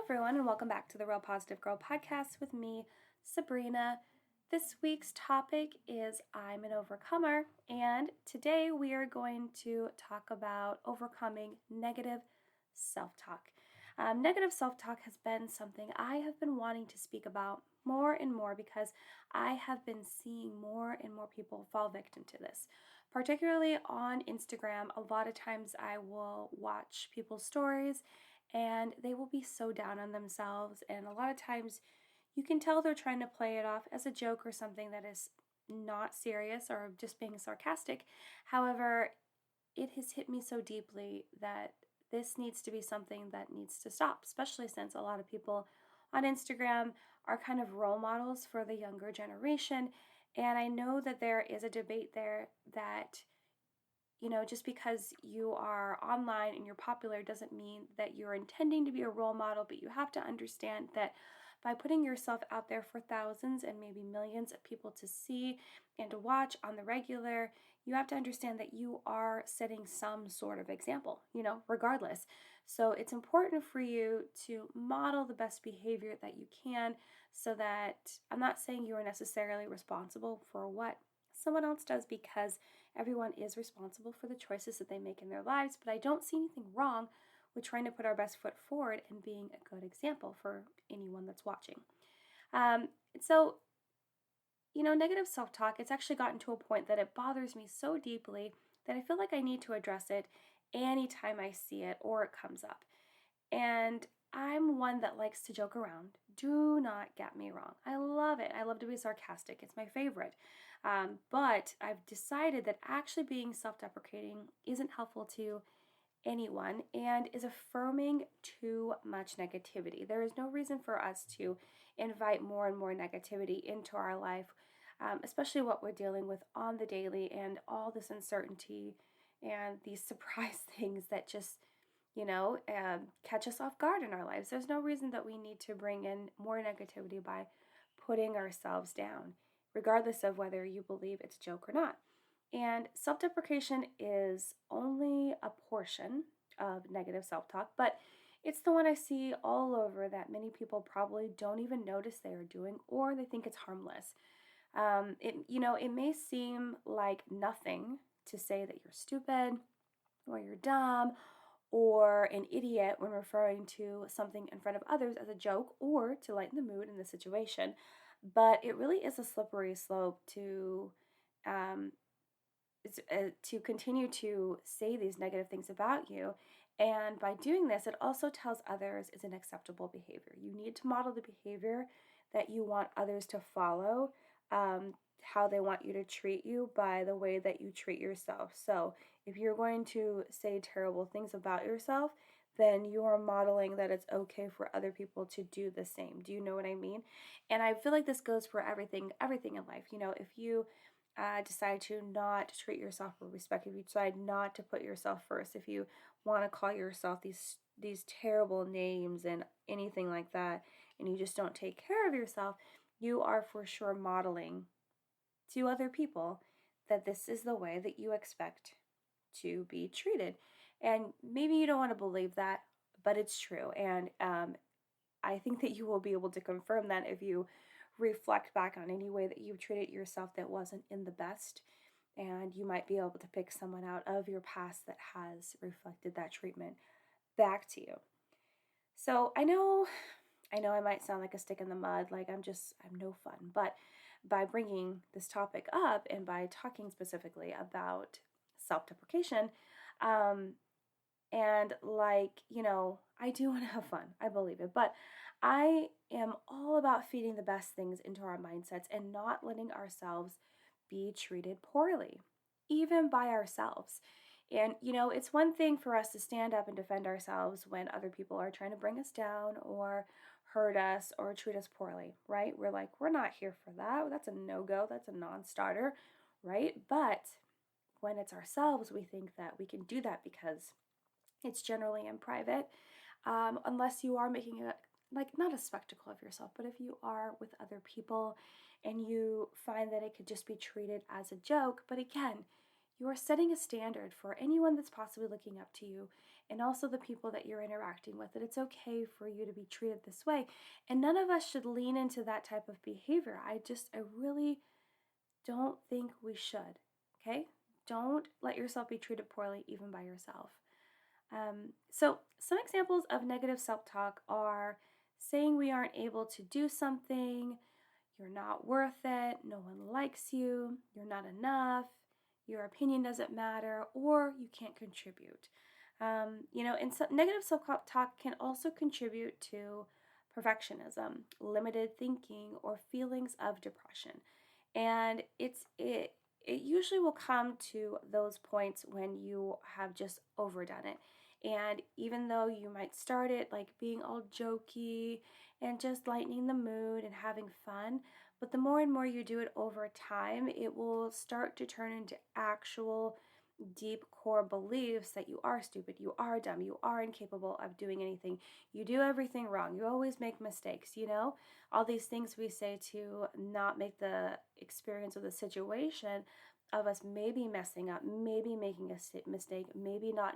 everyone, and welcome back to the Real Positive Girl podcast with me, Sabrina. This week's topic is I'm an overcomer, and today we are going to talk about overcoming negative self-talk. Negative self-talk has been something I have been wanting to speak about more and more because I have been seeing more and more people fall victim to this. Particularly on Instagram, a lot of times I will watch people's stories and they will be so down on themselves, and a lot of times you can tell they're trying to play it off as a joke or something that is not serious or just being sarcastic. However, it has hit me so deeply that this needs to be something that needs to stop, especially since a lot of people on Instagram are kind of role models for the younger generation. And I know that there is a debate there that just because you are online and you're popular doesn't mean that you're intending to be a role model, but you have to understand that by putting yourself out there for thousands and maybe millions of people to see and to watch on the regular, you have to understand that you are setting some sort of example, regardless. So it's important for you to model the best behavior that you can so that I'm not saying you are necessarily responsible for what someone else does, because everyone is responsible for the choices that they make in their lives, but I don't see anything wrong with trying to put our best foot forward and being a good example for anyone that's watching. So, negative self-talk, it's actually gotten to a point that it bothers me so deeply that I feel like I need to address it anytime I see it or it comes up. And I'm one that likes to joke around. Do not get me wrong. I love it. I love to be sarcastic. It's my favorite. But I've decided that actually being self-deprecating isn't helpful to anyone and is affirming too much negativity. There is no reason for us to invite more and more negativity into our life, especially what we're dealing with on the daily and all this uncertainty and these surprise things that just catch us off guard in our lives. There's no reason that we need to bring in more negativity by putting ourselves down, regardless of whether you believe it's a joke or not. And self-deprecation is only a portion of negative self-talk, but it's the one I see all over that many people probably don't even notice they are doing, or they think it's harmless. It may seem like nothing to say that you're stupid or you're dumb or an idiot when referring to something in front of others as a joke or to lighten the mood in the situation. But it really is a slippery slope um, to continue to say these negative things about you. And by doing this, it also tells others it's an acceptable behavior. You need to model the behavior that you want others to follow, how they want you to treat you by the way that you treat yourself. So if you're going to say terrible things about yourself, then you are modeling that it's okay for other people to do the same. Do you know what I mean? And I feel like this goes for everything in life. If you decide to not treat yourself with respect, if you decide not to put yourself first, if you want to call yourself these terrible names and anything like that, and you just don't take care of yourself, you are for sure modeling to other people that this is the way that you expect to be treated. And maybe you don't want to believe that, but it's true. And I think that you will be able to confirm that if you reflect back on any way that you've treated yourself that wasn't in the best. And you might be able to pick someone out of your past that has reflected that treatment back to you. So I know I might sound like a stick in the mud, like I'm no fun, but by bringing this topic up and by talking specifically about self-deprecation, and I do want to have fun. I believe it. But I am all about feeding the best things into our mindsets and not letting ourselves be treated poorly, even by ourselves. And, it's one thing for us to stand up and defend ourselves when other people are trying to bring us down or hurt us or treat us poorly, right? We're like, we're not here for that. That's a no-go. That's a non-starter, right? But when it's ourselves, we think that we can do that because it's generally in private, unless you are making it like not a spectacle of yourself, but if you are with other people and you find that it could just be treated as a joke. But again, you are setting a standard for anyone that's possibly looking up to you, and also the people that you're interacting with, that it's okay for you to be treated this way. And none of us should lean into that type of behavior. I really don't think we should. Okay? Don't let yourself be treated poorly even by yourself. So some examples of negative self-talk are saying we aren't able to do something, you're not worth it, no one likes you, you're not enough, your opinion doesn't matter, or you can't contribute. And so negative self-talk can also contribute to perfectionism, limited thinking, or feelings of depression. And it usually will come to those points when you have just overdone it. And even though you might start it like being all jokey and just lightening the mood and having fun, but the more and more you do it over time, it will start to turn into actual deep core beliefs that you are stupid, you are dumb, you are incapable of doing anything, you do everything wrong, you always make mistakes, all these things we say to not make the experience of the situation of us maybe messing up, maybe making a mistake, maybe not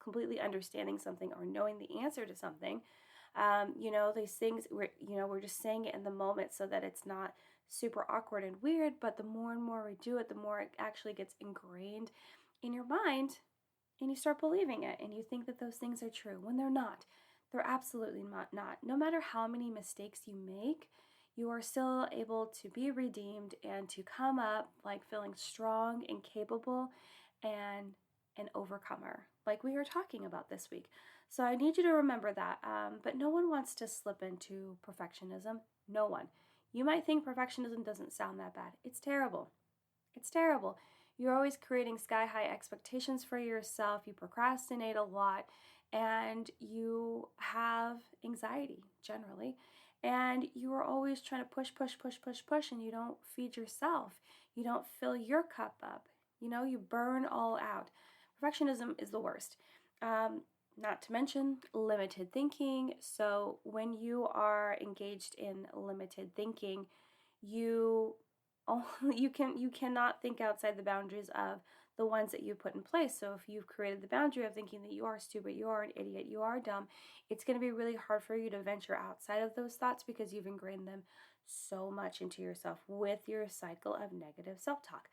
completely understanding something or knowing the answer to something. These things we're just saying it in the moment so that it's not super awkward and weird, but the more and more we do it, the more it actually gets ingrained in your mind, and you start believing it, and you think that those things are true when they're not. They're absolutely not. No matter how many mistakes you make, you are still able to be redeemed and to come up like feeling strong and capable and an overcomer, like we were talking about this week. So I need you to remember that. But no one wants to slip into perfectionism. No one. You might think perfectionism doesn't sound that bad. It's terrible. It's terrible. You're always creating sky high expectations for yourself. You procrastinate a lot and you have anxiety generally. And you are always trying to push, and you don't feed yourself. You don't fill your cup up. You burn all out. Perfectionism is the worst. Not to mention limited thinking. So when you are engaged in limited thinking, you cannot think outside the boundaries of the ones that you put in place. So if you've created the boundary of thinking that you are stupid, you are an idiot, you are dumb, it's going to be really hard for you to venture outside of those thoughts because you've ingrained them so much into yourself with your cycle of negative self-talk.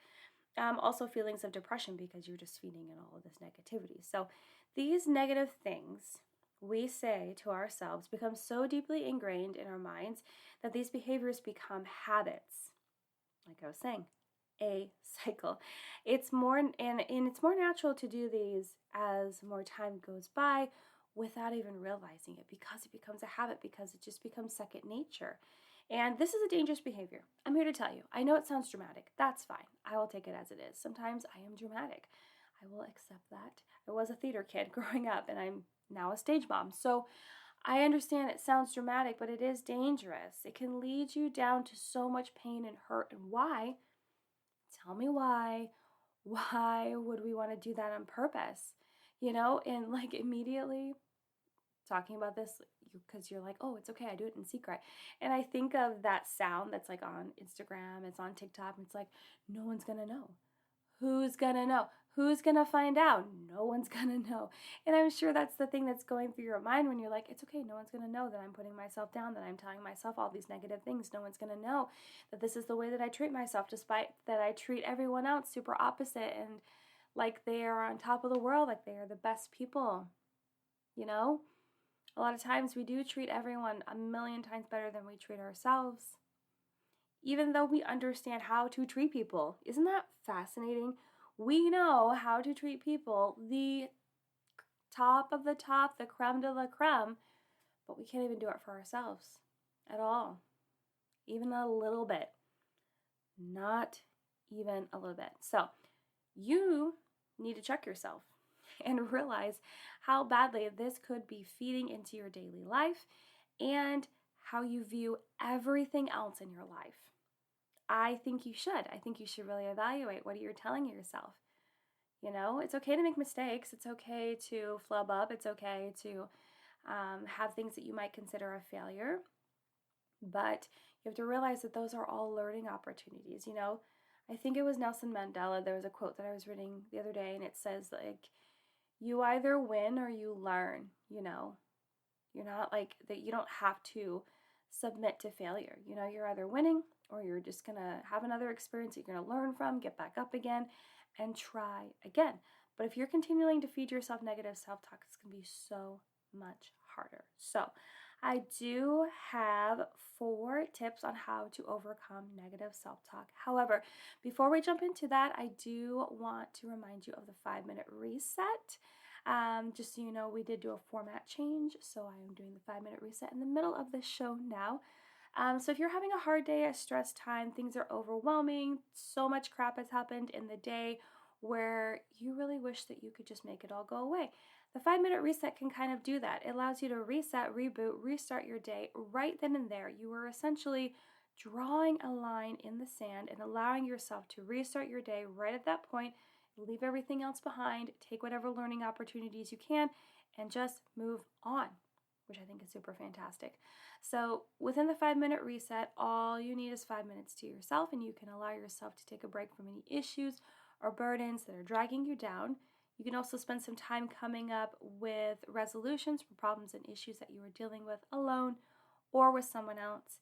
Also feelings of depression because you're just feeding in all of this negativity. So these negative things we say to ourselves become so deeply ingrained in our minds that these behaviors become habits. Like I was saying, a cycle. It's more it's more natural to do these as more time goes by without even realizing it, because it becomes a habit, because it just becomes second nature. And this is a dangerous behavior. I'm here to tell you. I know it sounds dramatic. That's fine. I will take it as it is. Sometimes I am dramatic. I will accept that. I was a theater kid growing up, and I'm now a stage mom. So I understand it sounds dramatic, but it is dangerous. It can lead you down to so much pain and hurt. And why? Tell me why. Why would we want to do that on purpose? And like immediately talking about this because you're like, oh, it's okay, I do it in secret. And I think of that sound that's like on Instagram, it's on TikTok, and it's like, no one's gonna know. Who's gonna know? Who's gonna find out? No one's gonna know. And I'm sure that's the thing that's going through your mind when you're like, it's okay, no one's gonna know that I'm putting myself down, that I'm telling myself all these negative things. No one's gonna know that this is the way that I treat myself, despite that I treat everyone else super opposite and like they are on top of the world, like they are the best people. A lot of times we do treat everyone a million times better than we treat ourselves, even though we understand how to treat people. Isn't that fascinating? We know how to treat people, the top of the top, the creme de la creme, but we can't even do it for ourselves at all. Even a little bit. Not even a little bit. So you need to check yourself and realize how badly this could be feeding into your daily life and how you view everything else in your life. I think you should. I think you should really evaluate what you're telling yourself. It's okay to make mistakes. It's okay to flub up. It's okay to have things that you might consider a failure. But you have to realize that those are all learning opportunities. I think it was Nelson Mandela. There was a quote that I was reading the other day, and it says, like, You either win or you learn, you know. You're not like that, you don't have to submit to failure. You know, you're either winning or you're just going to have another experience that you're going to learn from, get back up again, and try again. But if you're continuing to feed yourself negative self talk, it's going to be so much harder. So, I do have 4 tips on how to overcome negative self talk. However, before we jump into that, I do want to remind you of the 5-minute reset. Just so you know, we did do a format change, so I am doing the 5-minute reset in the middle of the show now. So if you're having a hard day, a stress time, things are overwhelming, so much crap has happened in the day where you really wish that you could just make it all go away. The 5-minute reset can kind of do that. It allows you to reset, reboot, restart your day right then and there. You are essentially drawing a line in the sand and allowing yourself to restart your day right at that point. Leave everything else behind, take whatever learning opportunities you can, and just move on, which I think is super fantastic. So within the 5-minute reset, all you need is 5 minutes to yourself, and you can allow yourself to take a break from any issues or burdens that are dragging you down. You can also spend some time coming up with resolutions for problems and issues that you are dealing with alone or with someone else.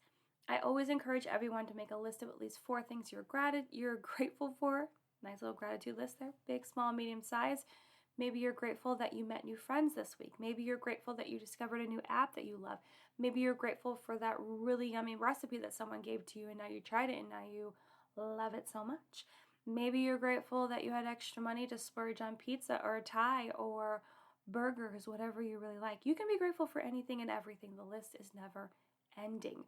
I always encourage everyone to make a list of at least 4 things you're grateful for. Nice little gratitude list there, big, small, medium size. Maybe you're grateful that you met new friends this week. Maybe you're grateful that you discovered a new app that you love. Maybe you're grateful for that really yummy recipe that someone gave to you and now you tried it and now you love it so much. Maybe you're grateful that you had extra money to splurge on pizza or Thai or burgers, whatever you really like. You can be grateful for anything and everything. The list is never ending.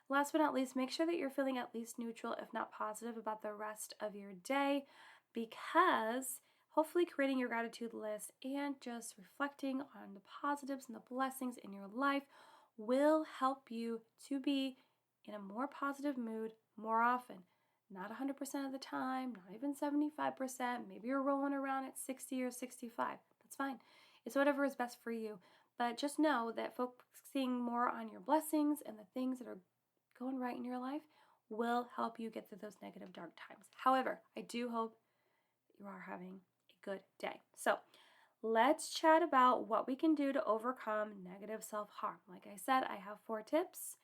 Last but not least, make sure that you're feeling at least neutral, if not positive, about the rest of your day, because hopefully creating your gratitude list and just reflecting on the positives and the blessings in your life will help you to be in a more positive mood more often. Not 100% of the time, not even 75%. Maybe you're rolling around at 60 or 65. That's fine. It's whatever is best for you. But just know that focusing more on your blessings and the things that are going right in your life will help you get through those negative, dark times. However, I do hope you are having a good day. So let's chat about what we can do to overcome negative self-harm. Like I said, I have 4 tips.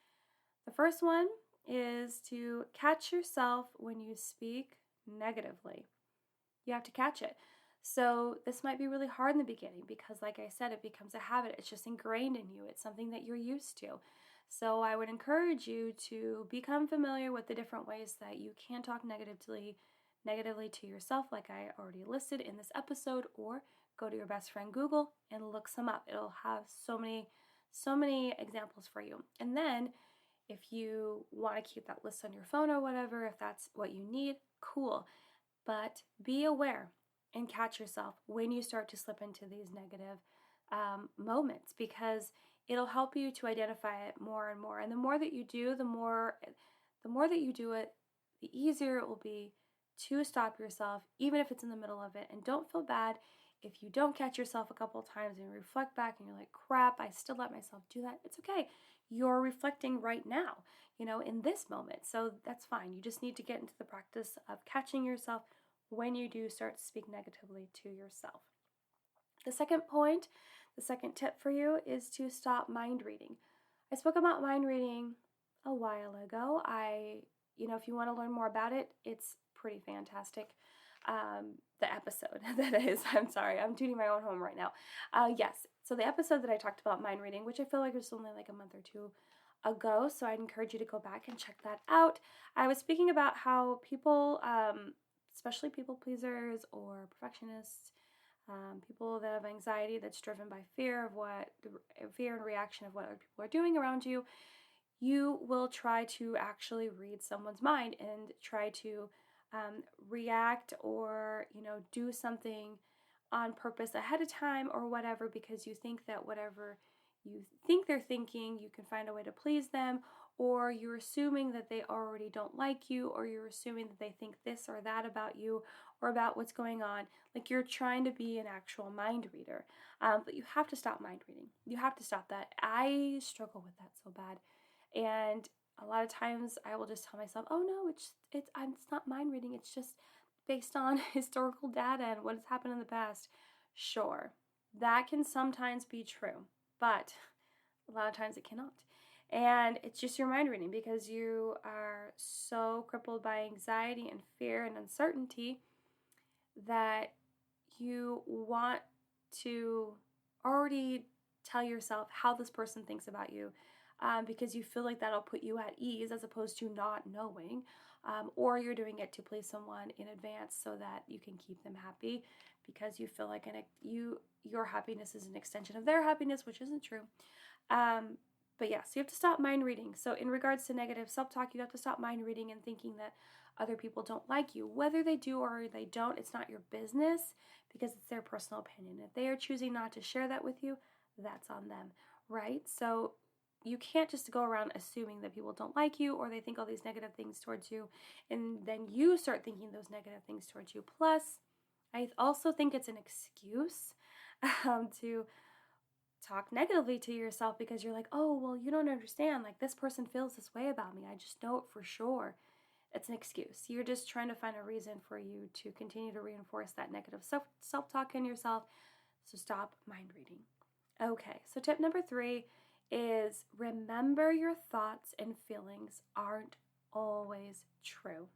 The first one is to catch yourself when you speak negatively. You have to catch it. So this might be really hard in the beginning because, like I said, it becomes a habit. It's just ingrained in you. It's something that you're used to. So I would encourage you to become familiar with the different ways that you can talk negatively to yourself, like I already listed in this episode, or go to your best friend Google and look some up. It'll have so many examples for you. And then if you want to keep that list on your phone or whatever, if that's what you need, cool. But be aware and catch yourself when you start to slip into these negative moments, because it'll help you to identify it more and more. And the more that you do, the more that you do it, the easier it will be to stop yourself, even if it's in the middle of it. And don't feel bad if you don't catch yourself a couple of times and you reflect back and you're like, crap, I still let myself do that. It's okay. You're reflecting right now, in this moment. So that's fine. You just need to get into the practice of catching yourself when you do start to speak negatively to yourself. The second tip for you is to stop mind reading. I spoke about mind reading a while ago. If you want to learn more about it, it's pretty fantastic. The episode that is, I'm sorry, I'm tooting my own horn right now. Yes, so the episode that I talked about mind reading, which I feel like was only like a month or 2 ago, so I'd encourage you to go back and check that out. I was speaking about how people, especially people pleasers or perfectionists, people that have anxiety that's driven by fear and reaction of what other people are doing around you, you will try to actually read someone's mind and try to react or do something on purpose ahead of time or whatever, because you think that whatever you think they're thinking, you can find a way to please them, or you're assuming that they already don't like you, or you're assuming that they think this or that about you or about what's going on. Like you're trying to be an actual mind reader. But you have to stop mind reading. You have to stop that. I struggle with that so bad. And a lot of times I will just tell myself, oh no, it's not mind reading. It's just based on historical data and what has happened in the past. Sure, that can sometimes be true, but a lot of times it cannot. And it's just your mind reading because you are so crippled by anxiety and fear and uncertainty that you want to already tell yourself how this person thinks about you, because you feel like that'll put you at ease as opposed to not knowing, or you're doing it to please someone in advance so that you can keep them happy because you feel like your happiness is an extension of their happiness, which isn't true. But yeah, so you have to stop mind reading. So in regards to negative self-talk, you have to stop mind reading and thinking that other people don't like you. Whether they do or they don't, it's not your business because it's their personal opinion. If they are choosing not to share that with you, that's on them, right? So you can't just go around assuming that people don't like you or they think all these negative things towards you, and then you start thinking those negative things towards you. Plus, I also think it's an excuse to talk negatively to yourself because you're like, oh, well, you don't understand. Like, this person feels this way about me. I just know it for sure. It's an excuse. You're just trying to find a reason for you to continue to reinforce that negative self-talk in yourself. So stop mind reading. Okay, so tip number 3 is remember your thoughts and feelings aren't always true.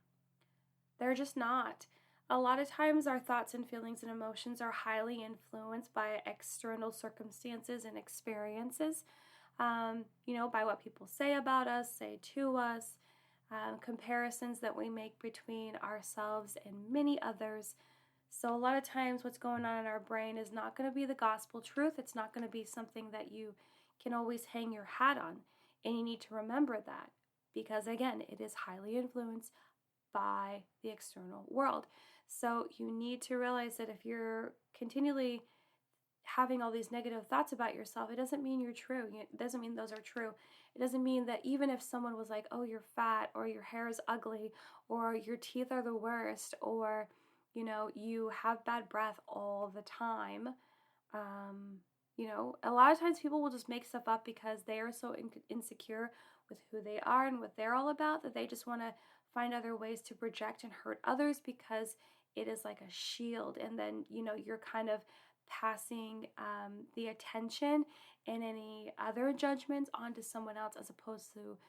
They're just not. A lot of times, our thoughts and feelings and emotions are highly influenced by external circumstances and experiences, by what people say about us, say to us, comparisons that we make between ourselves and many others. So, a lot of times, what's going on in our brain is not going to be the gospel truth. It's not going to be something that you can always hang your hat on. And you need to remember that because, again, it is highly influenced by the external world. So you need to realize that if you're continually having all these negative thoughts about yourself, it doesn't mean you're true. It doesn't mean those are true. It doesn't mean that even if someone was like, oh, you're fat, or your hair is ugly, or your teeth are the worst, or, you have bad breath all the time. A lot of times people will just make stuff up because they are so insecure with who they are and what they're all about that they just want to find other ways to project and hurt others because it is like a shield. And then, you're kind of passing the attention and any other judgments onto someone else as opposed to,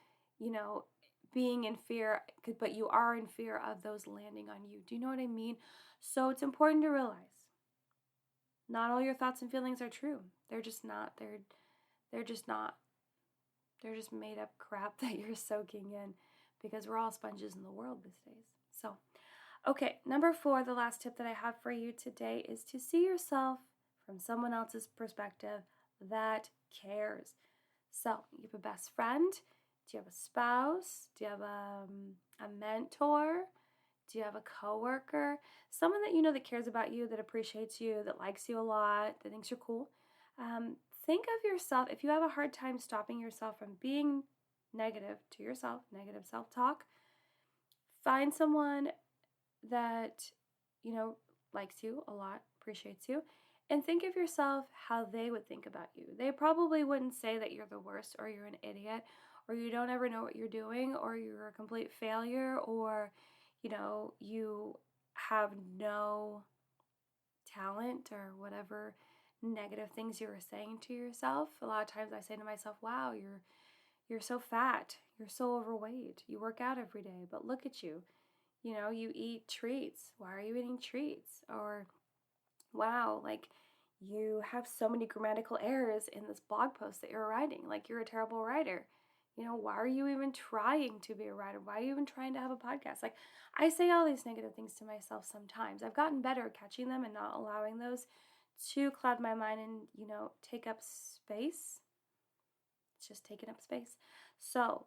being in fear, but you are in fear of those landing on you. Do you know what I mean? So it's important to realize not all your thoughts and feelings are true. They're just not. They're just not. They're just made up crap that you're soaking in because we're all sponges in the world these days. So, okay, number 4, the last tip that I have for you today is to see yourself from someone else's perspective that cares. So, you have a best friend? Do you have a spouse? Do you have a mentor? Do you have a coworker? Someone that you know that cares about you, that appreciates you, that likes you a lot, that thinks you're cool. Think of yourself, if you have a hard time stopping yourself from being negative to yourself, negative self-talk, find someone that, likes you a lot, appreciates you, and think of yourself how they would think about you. They probably wouldn't say that you're the worst or you're an idiot or you don't ever know what you're doing or you're a complete failure or, you have no talent or whatever negative things you were saying to yourself. A lot of times I say to myself, wow, you're so fat, you're so overweight, you work out every day, but look at you. You eat treats. Why are you eating treats? Or, wow, like you have so many grammatical errors in this blog post that you're writing. Like you're a terrible writer. Why are you even trying to be a writer? Why are you even trying to have a podcast? Like I say all these negative things to myself sometimes. I've gotten better at catching them and not allowing those to cloud my mind and, take up space. It's just taking up space. So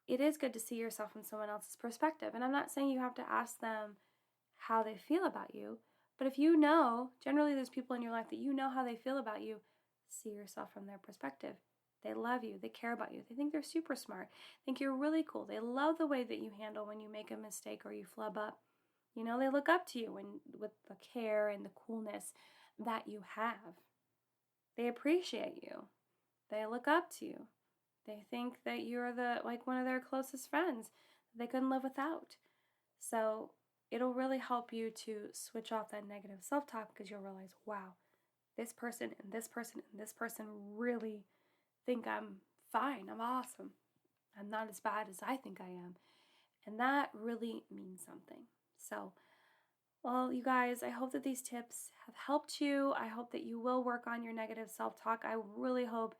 it is good to see yourself from someone else's perspective. And I'm not saying you have to ask them how they feel about you, but if you know, generally there's people in your life that you know how they feel about you, see yourself from their perspective. They love you. They care about you. They think they're super smart. Think you're really cool. They love the way that you handle when you make a mistake or you flub up. They look up to you with the care and the coolness that you have. They appreciate you. They look up to you. They think that you're one of their closest friends they couldn't live without. So it'll really help you to switch off that negative self-talk because you'll realize, wow, this person and this person and this person really think I'm fine, I'm awesome, I'm not as bad as I think I am. And that really means something. So, well, you guys, I hope that these tips have helped you. I hope that you will work on your negative self talk. I really hope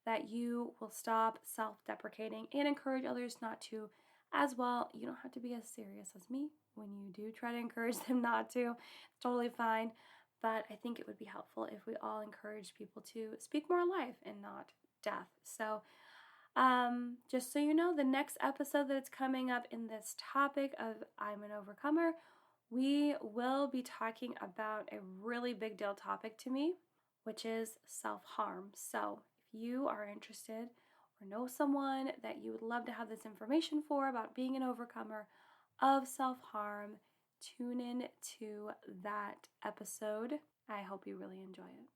that you will stop self deprecating and encourage others not to as well. You don't have to be as serious as me when you do try to encourage them not to. It's totally fine. But I think it would be helpful if we all encourage people to speak more life and not death. So, just so you know, the next episode that's coming up in this topic of I'm an Overcomer, we will be talking about a really big deal topic to me, which is self-harm. So if you are interested or know someone that you would love to have this information for about being an overcomer of self-harm, tune in to that episode. I hope you really enjoy it.